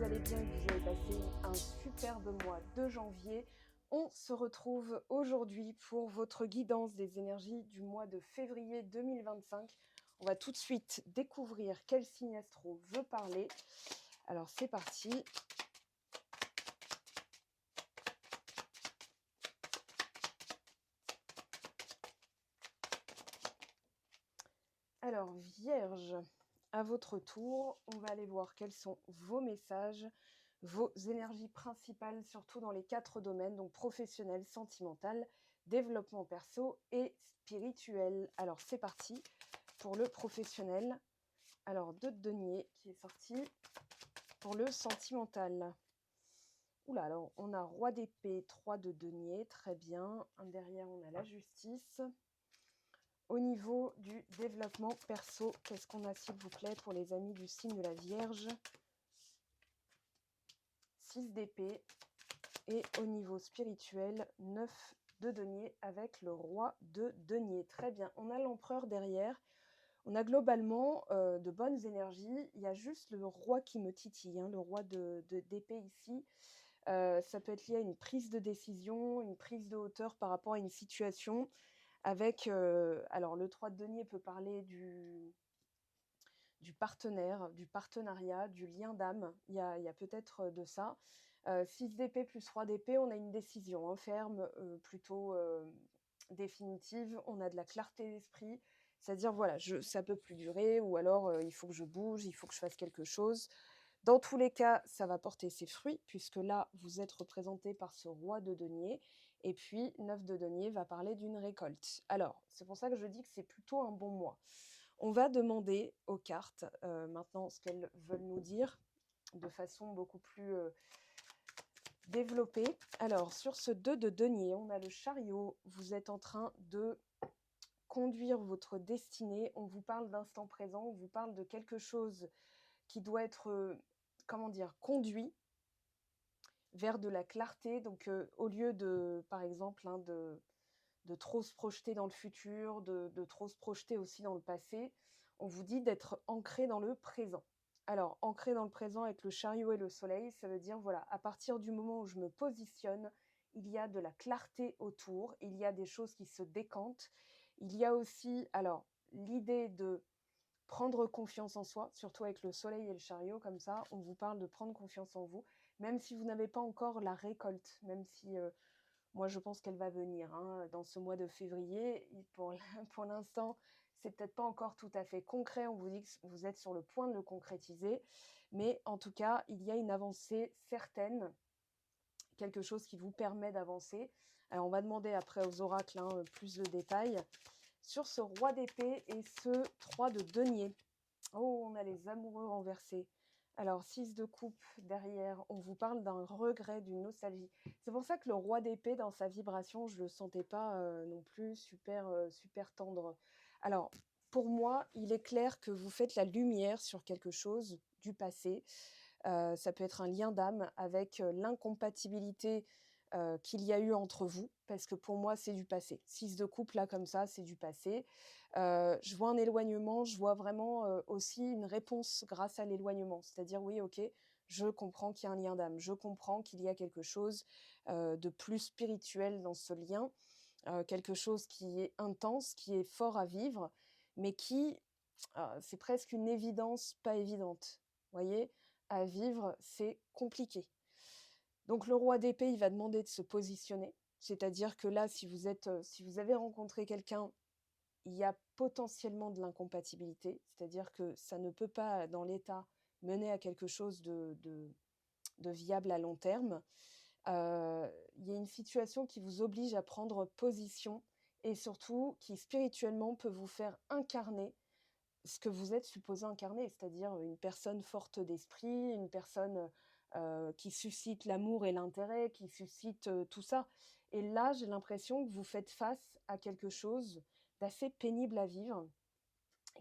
allez bien, que vous avez passé un superbe mois de janvier. On se retrouve aujourd'hui pour votre guidance des énergies du mois de février 2025. On va tout de suite découvrir quel signe astro veut parler. Alors c'est parti. Alors Vierge, à votre tour, on va aller voir quels sont vos messages, vos énergies principales, surtout dans les 4 domaines, donc professionnel, sentimental, développement perso et spirituel. Alors c'est parti pour le professionnel. Alors 2 de denier qui est sorti pour le sentimental. Oula, alors on a roi d'épée, 3 de denier, très bien. Derrière on a la justice. Au niveau du développement perso, qu'est-ce qu'on a s'il vous plaît pour les amis du signe de la Vierge? 6 d'épée. Et au niveau spirituel, 9 de denier avec le roi de denier. Très bien, on a l'empereur derrière. On a globalement de bonnes énergies. Il y a juste le roi qui me titille, le roi d'épée ici. Ça peut être lié à une prise de décision, une prise de hauteur par rapport à une situation. Avec, alors le 3 de denier peut parler du partenaire, du partenariat, du lien d'âme. Il y a peut-être de ça. 6 d'épée plus 3 d'épée, on a une décision ferme, plutôt définitive. On a de la clarté d'esprit. C'est-à-dire, voilà, ça peut plus durer, ou alors il faut que je bouge, il faut que je fasse quelque chose. Dans tous les cas, ça va porter ses fruits, puisque là, vous êtes représenté par ce roi de denier, et puis 9 de denier va parler d'une récolte. Alors, c'est pour ça que je dis que c'est plutôt un bon mois. On va demander aux cartes maintenant ce qu'elles veulent nous dire de façon beaucoup plus développée. Alors, sur ce 2 de denier, on a le chariot. Vous êtes en train de conduire votre destinée. On vous parle d'instant présent, on vous parle de quelque chose qui doit être, comment dire, conduit vers de la clarté. Donc, au lieu de, par exemple, de trop se projeter dans le futur, de trop se projeter aussi dans le passé, on vous dit d'être ancré dans le présent. Alors, ancré dans le présent avec le chariot et le soleil, ça veut dire, voilà, à partir du moment où je me positionne, il y a de la clarté autour, il y a des choses qui se décantent. Il y a aussi, alors, l'idée de prendre confiance en soi, surtout avec le soleil et le chariot, comme ça, on vous parle de prendre confiance en vous, même si vous n'avez pas encore la récolte, même si moi je pense qu'elle va venir dans ce mois de février. Pour l'instant, c'est peut-être pas encore tout à fait concret, on vous dit que vous êtes sur le point de le concrétiser, mais en tout cas, il y a une avancée certaine, quelque chose qui vous permet d'avancer. Alors on va demander après aux oracles plus de détails. Sur ce roi d'épée et ce 3 de denier. Oh, on a les amoureux renversés. Alors, 6 de coupe derrière, on vous parle d'un regret, d'une nostalgie. C'est pour ça que le roi d'épée, dans sa vibration, je ne le sentais pas non plus super tendre. Alors, pour moi, il est clair que vous faites la lumière sur quelque chose du passé. Ça peut être un lien d'âme avec l'incompatibilité qu'il y a eu entre vous, parce que pour moi, c'est du passé. 6 de coupe, là, comme ça, c'est du passé. Je vois un éloignement, je vois vraiment aussi une réponse grâce à l'éloignement. C'est-à-dire, oui, ok, je comprends qu'il y a un lien d'âme, je comprends qu'il y a quelque chose de plus spirituel dans ce lien, quelque chose qui est intense, qui est fort à vivre, mais qui, c'est presque une évidence pas évidente. Vous voyez, à vivre, c'est compliqué. Donc le roi d'épée, il va demander de se positionner. C'est-à-dire que là, si vous avez rencontré quelqu'un, il y a potentiellement de l'incompatibilité. C'est-à-dire que ça ne peut pas, dans l'état, mener à quelque chose de viable à long terme. Il y a une situation qui vous oblige à prendre position et surtout qui spirituellement peut vous faire incarner ce que vous êtes supposé incarner, c'est-à-dire une personne forte d'esprit, une personne qui suscite l'amour et l'intérêt, qui suscite tout ça. Et là, j'ai l'impression que vous faites face à quelque chose d'assez pénible à vivre,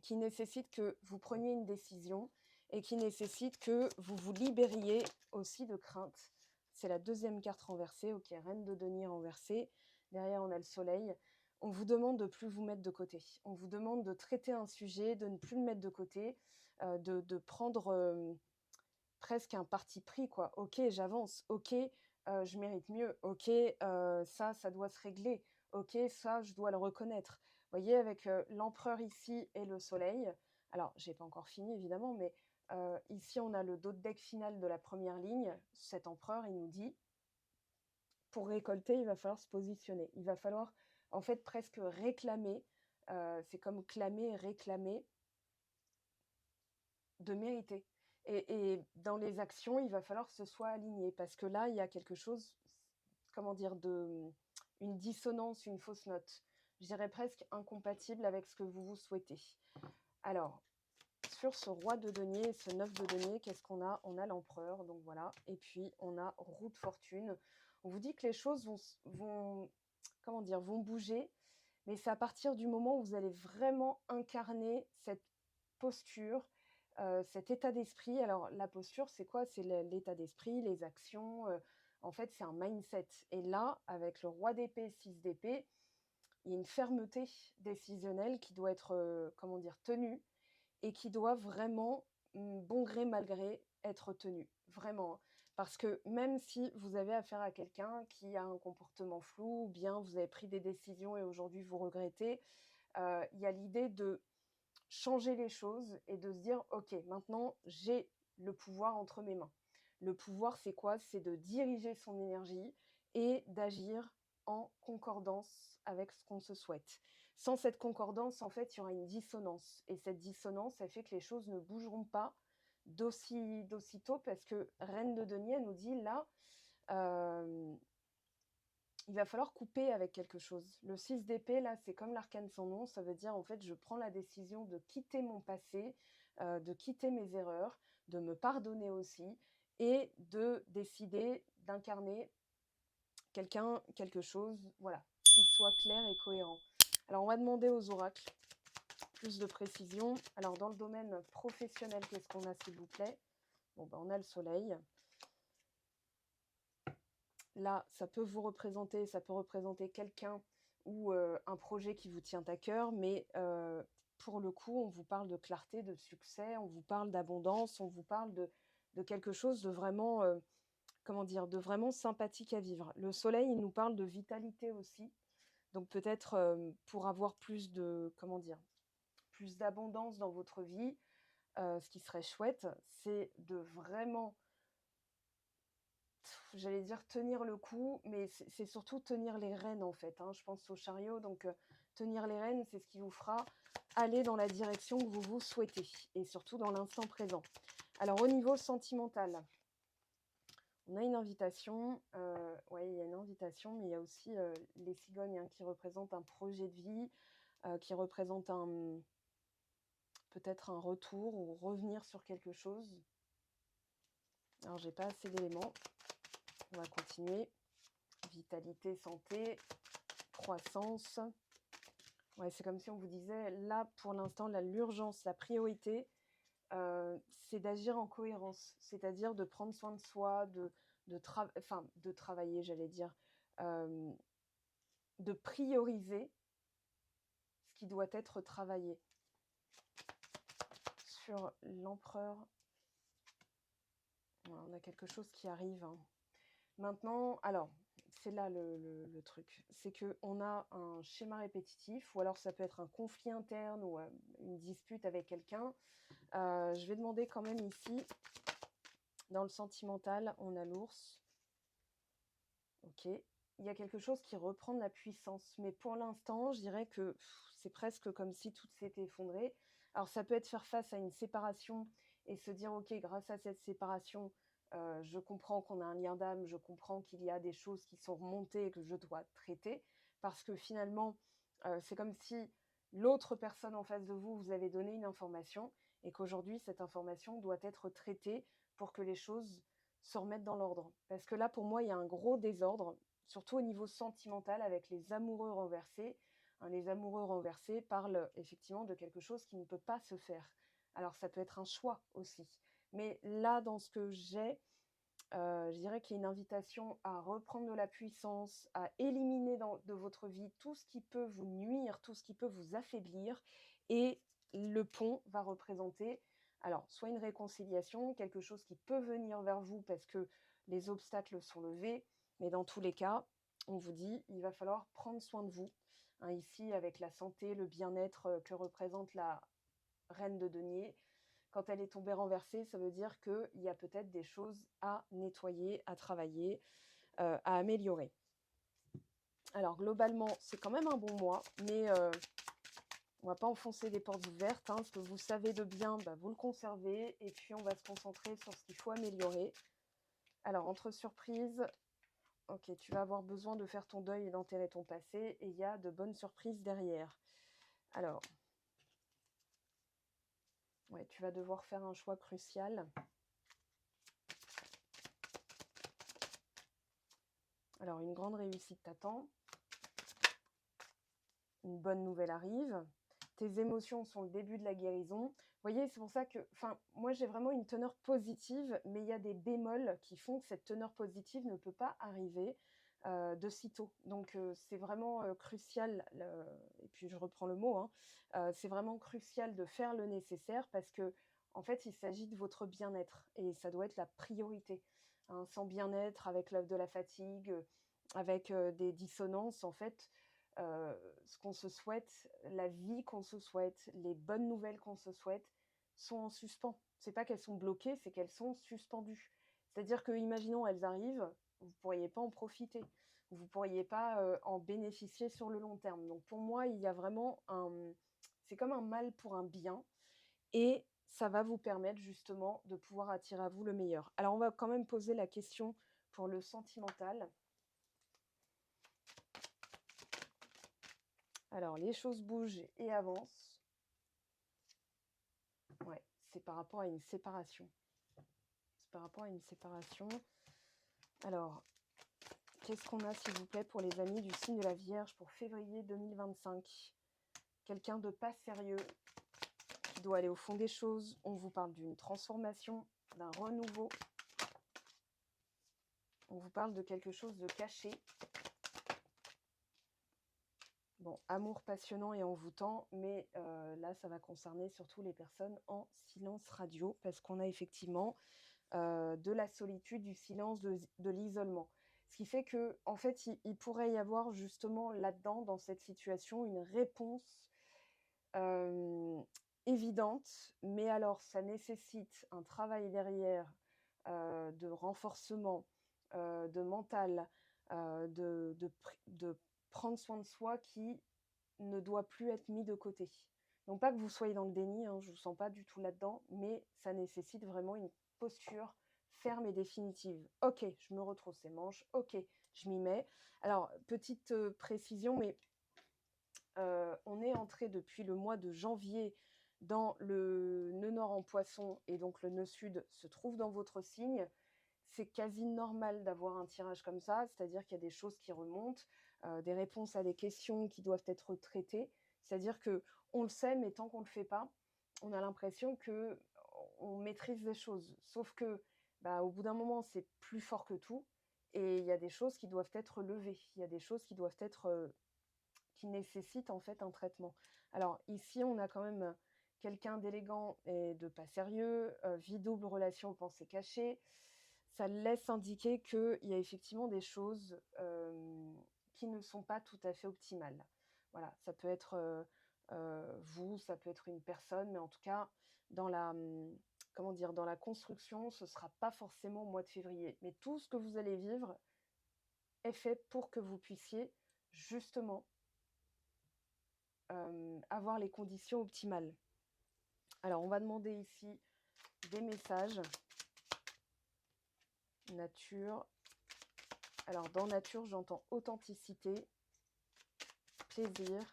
qui nécessite que vous preniez une décision et qui nécessite que vous vous libériez aussi de crainte. C'est la deuxième carte renversée, ok, reine de denier renversée. Derrière, on a le soleil. On vous demande de ne plus vous mettre de côté. On vous demande de traiter un sujet, de ne plus le mettre de côté, de prendre presque un parti pris, quoi. OK, j'avance. OK, je mérite mieux. OK, ça doit se régler. OK, ça, je dois le reconnaître. Vous voyez, avec, l'empereur ici et le soleil, alors j'ai pas encore fini évidemment, mais, ici on a le dos de deck final de la première ligne. Cet empereur, il nous dit: «Pour récolter, il va falloir se positionner». Il va falloir, en fait, presque réclamer, c'est comme clamer, réclamer de mériter. Et dans les actions, il va falloir que ce soit aligné parce que là, il y a quelque chose, comment dire, une dissonance, une fausse note. Je dirais presque incompatible avec ce que vous vous souhaitez. Alors, sur ce roi de denier, ce 9 de denier, qu'est-ce qu'on a? On a l'empereur, donc voilà. Et puis, on a roue de fortune. On vous dit que les choses vont, comment dire, vont bouger, mais c'est à partir du moment où vous allez vraiment incarner cette posture, cet état d'esprit. Alors la posture, c'est quoi? C'est l'état d'esprit, les actions, en fait, c'est un mindset. Et là, avec le roi d'épée, 6 d'épée, il y a une fermeté décisionnelle qui doit être, comment dire? Tenue et qui doit vraiment, bon gré mal gré, être tenue. Vraiment, hein. Parce que même si vous avez affaire à quelqu'un qui a un comportement flou ou bien vous avez pris des décisions et aujourd'hui vous regrettez, il y a l'idée de changer les choses et de se dire: «OK, maintenant j'ai le pouvoir entre mes mains». Le pouvoir, c'est quoi? C'est de diriger son énergie et d'agir en concordance avec ce qu'on se souhaite. Sans cette concordance, en fait, il y aura une dissonance et cette dissonance, elle fait que les choses ne bougeront pas d'aussitôt parce que reine de denier nous dit là, hem il va falloir couper avec quelque chose. Le 6 d'épée, là, c'est comme l'arcane sans nom, ça veut dire, en fait, je prends la décision de quitter mon passé, de quitter mes erreurs, de me pardonner aussi et de décider d'incarner quelqu'un, quelque chose, voilà, qui soit clair et cohérent. Alors, on va demander aux oracles plus de précision. Alors, dans le domaine professionnel, qu'est-ce qu'on a, s'il vous plaît? Bon, ben, on a le soleil. Là, ça peut vous représenter, ça peut représenter quelqu'un ou un projet qui vous tient à cœur, mais pour le coup, on vous parle de clarté, de succès, on vous parle d'abondance, on vous parle de quelque chose de vraiment, comment dire, de vraiment sympathique à vivre. Le soleil, il nous parle de vitalité aussi, donc peut-être pour avoir plus de, comment dire, plus d'abondance dans votre vie, ce qui serait chouette, c'est de vraiment, j'allais dire tenir le coup, mais c'est surtout tenir les rênes en fait, hein. Je pense au chariot, donc tenir les rênes, c'est ce qui vous fera aller dans la direction que vous vous souhaitez et surtout dans l'instant présent. Alors au niveau sentimental, on a une invitation, ouais, il y a une invitation, mais il y a aussi les cigognes, hein, qui représentent un projet de vie, qui représentent peut-être un retour ou revenir sur quelque chose. Alors j'ai pas assez d'éléments, on va continuer. Vitalité, santé, croissance. Ouais, c'est comme si on vous disait, là, pour l'instant, l'urgence, la priorité, c'est d'agir en cohérence, c'est-à-dire de prendre soin de soi, de travailler, j'allais dire, euh, de prioriser ce qui doit être travaillé. Sur l'empereur, voilà, on a quelque chose qui arrive, hein. Maintenant, alors, c'est là le truc, c'est qu'on a un schéma répétitif, ou alors ça peut être un conflit interne ou une dispute avec quelqu'un. Je vais demander quand même ici, dans le sentimental, on a l'ours. Ok, il y a quelque chose qui reprend de la puissance, mais pour l'instant, je dirais que c'est presque comme si tout s'était effondré. Alors ça peut être faire face à une séparation et se dire, ok, grâce à cette séparation, je comprends qu'on a un lien d'âme, je comprends qu'il y a des choses qui sont remontées et que je dois traiter, parce que finalement, c'est comme si l'autre personne en face de vous vous avait donné une information et qu'aujourd'hui, cette information doit être traitée pour que les choses se remettre dans l'ordre. Parce que là, pour moi, il y a un gros désordre, surtout au niveau sentimental, avec les amoureux renversés. Hein, les amoureux renversés parlent effectivement de quelque chose qui ne peut pas se faire. Alors, ça peut être un choix aussi. Mais là, dans ce que j'ai, je dirais qu'il y a une invitation à reprendre de la puissance, à éliminer de votre vie tout ce qui peut vous nuire, tout ce qui peut vous affaiblir. Et le pont va représenter Alors, soit une réconciliation, quelque chose qui peut venir vers vous parce que les obstacles sont levés, mais dans tous les cas, on vous dit, il va falloir prendre soin de vous. Hein, ici, avec la santé, le bien-être que représente la reine de denier, quand elle est tombée renversée, ça veut dire qu'il y a peut-être des choses à nettoyer, à travailler, à améliorer. Alors, globalement, c'est quand même un bon mois, mais on ne va pas enfoncer des portes ouvertes. Hein. Ce que vous savez de bien, bah, vous le conservez. Et puis, on va se concentrer sur ce qu'il faut améliorer. Alors, entre surprises, ok, tu vas avoir besoin de faire ton deuil et d'enterrer ton passé. Et il y a de bonnes surprises derrière. Alors, ouais, tu vas devoir faire un choix crucial. Alors, une grande réussite t'attend. Une bonne nouvelle arrive. Tes émotions sont le début de la guérison. Vous voyez, c'est pour ça que, moi j'ai vraiment une teneur positive, mais il y a des bémols qui font que cette teneur positive ne peut pas arriver de sitôt. Donc c'est vraiment crucial, et puis je reprends le mot, hein, c'est vraiment crucial de faire le nécessaire parce que, en fait, il s'agit de votre bien-être et ça doit être la priorité. Hein. Sans bien-être, avec de la fatigue, avec des dissonances, en fait, ce qu'on se souhaite, la vie qu'on se souhaite, les bonnes nouvelles qu'on se souhaite sont en suspens. C'est pas qu'elles sont bloquées, c'est qu'elles sont suspendues. C'est-à-dire que, imaginons, elles arrivent, vous ne pourriez pas en profiter, vous ne pourriez pas en bénéficier sur le long terme. Donc pour moi, il y a vraiment c'est comme un mal pour un bien, et ça va vous permettre justement de pouvoir attirer à vous le meilleur. Alors on va quand même poser la question pour le sentimental. Alors, les choses bougent et avancent. Ouais, c'est par rapport à une séparation. C'est par rapport à une séparation. Alors, qu'est-ce qu'on a, s'il vous plaît, pour les amis du signe de la Vierge pour février 2025 ? Quelqu'un de pas sérieux qui doit aller au fond des choses. On vous parle d'une transformation, d'un renouveau. On vous parle de quelque chose de caché. Bon, amour passionnant et envoûtant, mais là, ça va concerner surtout les personnes en silence radio, parce qu'on a effectivement de la solitude, du silence, de l'isolement. Ce qui fait que, en fait, il pourrait y avoir justement là-dedans, dans cette situation, une réponse évidente, mais alors ça nécessite un travail derrière de renforcement, de mental, de prendre soin de soi qui ne doit plus être mis de côté. Donc pas que vous soyez dans le déni, hein, je ne vous sens pas du tout là-dedans, mais ça nécessite vraiment une posture ferme et définitive. Ok, je me retrousse les manches, ok, je m'y mets. Alors, petite précision, mais on est entré depuis le mois de janvier dans le nœud nord en poisson, et donc le nœud sud se trouve dans votre signe. C'est quasi normal d'avoir un tirage comme ça, c'est-à-dire qu'il y a des choses qui remontent, des réponses à des questions qui doivent être traitées. C'est-à-dire que on le sait, mais tant qu'on ne le fait pas, on a l'impression que on maîtrise les choses. Sauf que, bah, au bout d'un moment, c'est plus fort que tout, et il y a des choses qui doivent être levées. Il y a des choses qui doivent être qui nécessitent en fait un traitement. Alors ici, on a quand même quelqu'un d'élégant et de pas sérieux, vie double, relation aux pensées cachées. Ça laisse indiquer qu'il y a effectivement des choses qui ne sont pas tout à fait optimales. Voilà, ça peut être vous, ça peut être une personne, mais en tout cas, dans la, comment dire, dans la construction, ce ne sera pas forcément au mois de février. Mais tout ce que vous allez vivre est fait pour que vous puissiez justement avoir les conditions optimales. Alors, on va demander ici des messages. Nature. Alors, dans nature, j'entends authenticité, plaisir,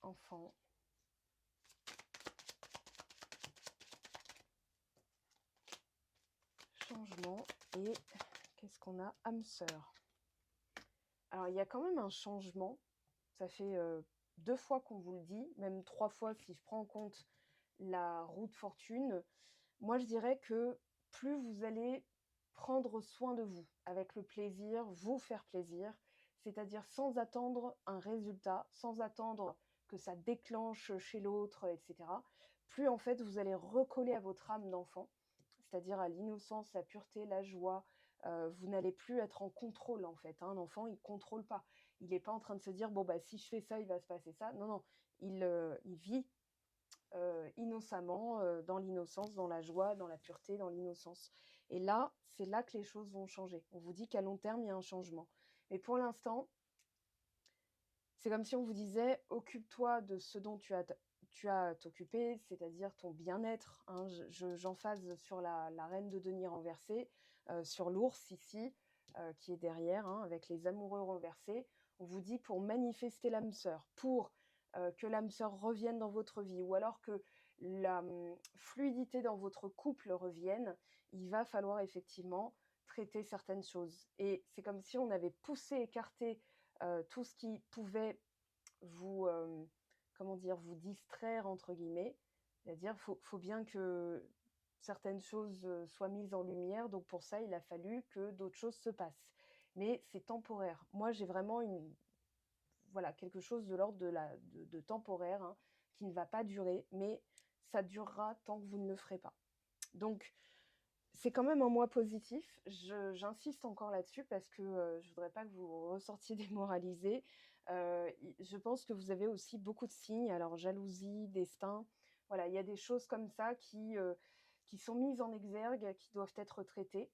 enfant, changement, et qu'est-ce qu'on a ? Âme sœur. Alors, il y a quand même un changement. Ça fait 2 fois qu'on vous le dit, même 3 fois si je prends en compte la roue de fortune. Moi, je dirais que plus vous allez prendre soin de vous, avec le plaisir, vous faire plaisir, c'est-à-dire sans attendre un résultat, sans attendre que ça déclenche chez l'autre, etc. plus en fait vous allez recoller à votre âme d'enfant, c'est-à-dire à l'innocence, la pureté, la joie. Vous n'allez plus être en contrôle en fait, hein. Un enfant, il contrôle pas. Il n'est pas en train de se dire: «Bon, bah, si je fais ça, il va se passer ça». Non, non, il vit, innocemment, dans l'innocence, dans la joie, dans la pureté, dans l'innocence. Et là, c'est là que les choses vont changer. On vous dit qu'à long terme, il y a un changement. Mais pour l'instant, c'est comme si on vous disait: «Occupe-toi de ce dont tu as à t'occuper, c'est-à-dire ton bien-être», hein. J'emphase sur la reine de denier renversée, sur l'ours ici, qui est derrière, hein, avec les amoureux renversés. On vous dit pour manifester l'âme sœur, pour, que l'âme sœur revienne dans votre vie ou alors que la, fluidité dans votre couple revienne, il va falloir effectivement traiter certaines choses. Et c'est comme si on avait poussé, écarté, tout ce qui pouvait vous, comment dire? «Vous distraire» entre guillemets. C'est-à-dire, faut bien que certaines choses, soient mises en lumière, donc pour ça, il a fallu que d'autres choses se passent. Mais c'est temporaire. Moi, j'ai vraiment une voilà, quelque chose de l'ordre de temporaire, hein, qui ne va pas durer, mais ça durera tant que vous ne le ferez pas. Donc c'est quand même un mois positif. J'insiste encore là-dessus parce que, je voudrais pas que vous ressortiez démoralisés. Je pense que vous avez aussi beaucoup de signes, alors jalousie, destin, voilà, il y a des choses comme ça qui sont mises en exergue, qui doivent être traitées.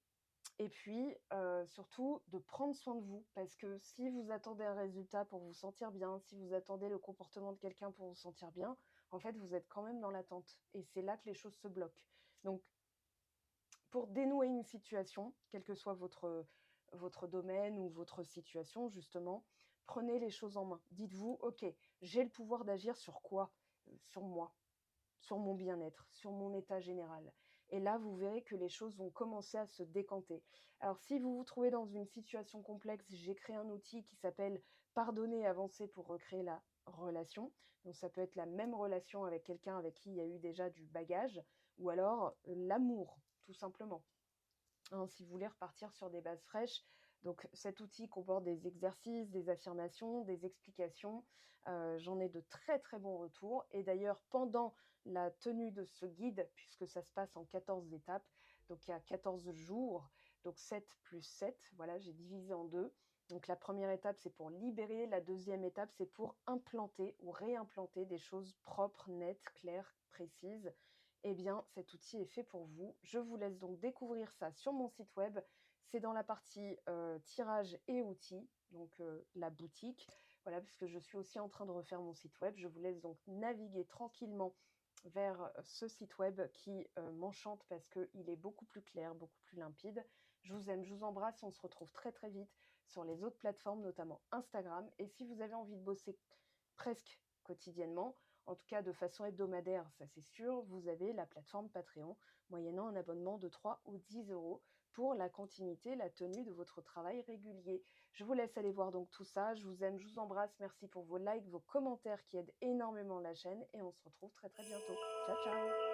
Et puis, surtout de prendre soin de vous parce que si vous attendez un résultat pour vous sentir bien, si vous attendez le comportement de quelqu'un pour vous sentir bien, en fait, vous êtes quand même dans l'attente et c'est là que les choses se bloquent. Donc pour dénouer une situation, quel que soit votre domaine ou votre situation justement, prenez les choses en main. Dites-vous: «OK, j'ai le pouvoir d'agir sur quoi? Sur moi, sur mon bien-être, sur mon état général». Et là, vous verrez que les choses vont commencer à se décanter. Alors si vous vous trouvez dans une situation complexe, j'ai créé un outil qui s'appelle «Pardonner et avancer pour recréer la relation». Donc ça peut être la même relation avec quelqu'un avec qui il y a eu déjà du bagage ou alors, l'amour, tout simplement, hein, si vous voulez repartir sur des bases fraîches. Donc cet outil comporte des exercices, des affirmations, des explications. J'en ai de très très bons retours. Et d'ailleurs, pendant la tenue de ce guide, puisque ça se passe en 14 étapes, donc il y a 14 jours, donc 7 plus 7, voilà, j'ai divisé en deux. Donc la première étape, c'est pour libérer. La deuxième étape, c'est pour implanter ou réimplanter des choses propres, nettes, claires, précises. Eh bien, cet outil est fait pour vous. Je vous laisse donc découvrir ça sur mon site web. C'est dans la partie tirage et outils, donc la boutique. Voilà, puisque je suis aussi en train de refaire mon site web. Je vous laisse donc naviguer tranquillement vers ce site web qui m'enchante parce qu'il est beaucoup plus clair, beaucoup plus limpide. Je vous aime, je vous embrasse. On se retrouve très très vite sur les autres plateformes, notamment Instagram. Et si vous avez envie de bosser presque quotidiennement, en tout cas de façon hebdomadaire, ça c'est sûr, vous avez la plateforme Patreon, moyennant un abonnement de 3 ou 10 euros pour la continuité, la tenue de votre travail régulier. Je vous laisse aller voir donc tout ça. Je vous aime, je vous embrasse. Merci pour vos likes, vos commentaires qui aident énormément la chaîne et on se retrouve très très bientôt. Ciao ciao.